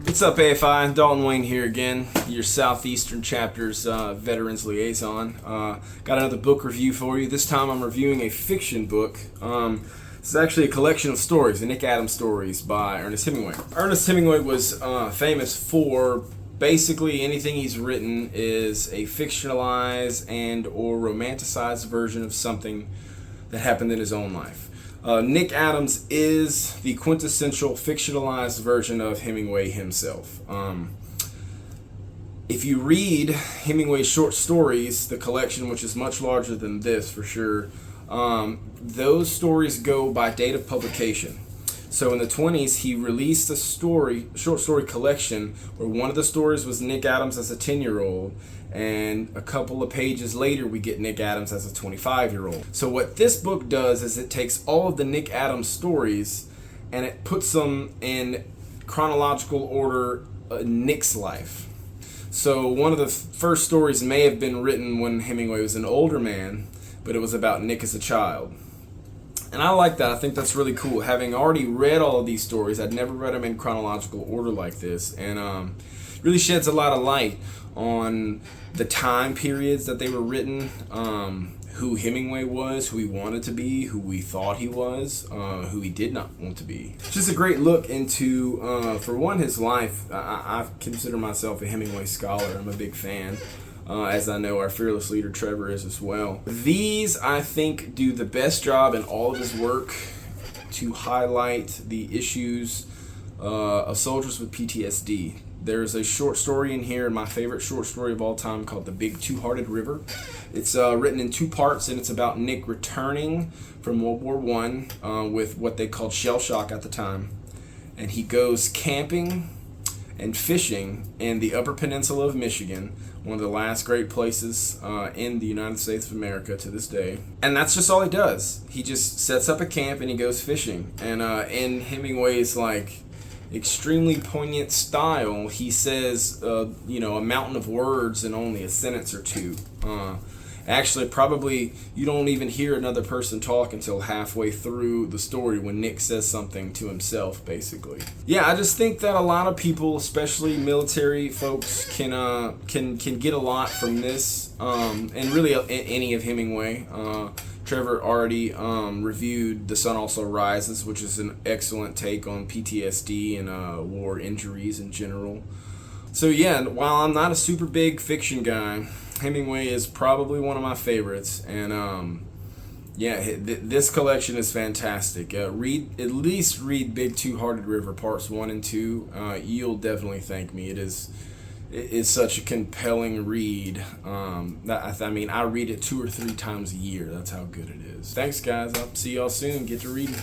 What's up, AFI? Dalton Wayne here again, your Southeastern Chapter's Veterans Liaison. Got another book review for you. This time I'm reviewing a fiction book. This is actually a collection of stories, the Nick Adams stories by Ernest Hemingway. Ernest Hemingway was famous for basically anything he's written is a fictionalized and or romanticized version of something that happened in his own life. Nick Adams is the quintessential fictionalized version of Hemingway himself. If you read Hemingway's short stories, the collection, which is much larger than this for sure, those stories go by date of publication. So in the 20s, he released a short story collection where one of the stories was Nick Adams as a 10-year-old, and a couple of pages later we get Nick Adams as a 25-year-old. So what this book does is it takes all of the Nick Adams stories and it puts them in chronological order in Nick's life. So one of the first stories may have been written when Hemingway was an older man, but it was about Nick as a child. And I like that. I think that's really cool. Having already read all of these stories, I'd never read them in chronological order like this, and really sheds a lot of light on the time periods that they were written, who Hemingway was, who he wanted to be, who we thought he was, who he did not want to be. Just a great look into, for one, his life. I consider myself a Hemingway scholar. I'm a big fan. As I know our fearless leader Trevor is as well. These, I think, do the best job in all of his work to highlight the issues of soldiers with PTSD. There's a short story in here, my favorite short story of all time, called The Big Two-Hearted River. It's written in 2 parts, and it's about Nick returning from World War I with what they called shell shock at the time. And he goes camping and fishing in the Upper Peninsula of Michigan, one of the last great places in the United States of America to this day. And that's just all he does. He just sets up a camp and he goes fishing. And in Hemingway's extremely poignant style, he says a mountain of words in only a sentence or two. Actually, probably you don't even hear another person talk until halfway through the story when Nick says something to himself, basically. Yeah, I just think that a lot of people, especially military folks, can get a lot from this, and really any of Hemingway. Trevor already reviewed The Sun Also Rises, which is an excellent take on PTSD and war injuries in general. So yeah, while I'm not a super big fiction guy, Hemingway is probably one of my favorites, and this collection is fantastic. At least read Big Two-Hearted River parts 1 and 2. You'll definitely thank me. It is such a compelling read. I read it 2 or 3 times a year. That's how good it is. Thanks, guys. I'll see y'all soon. Get to reading.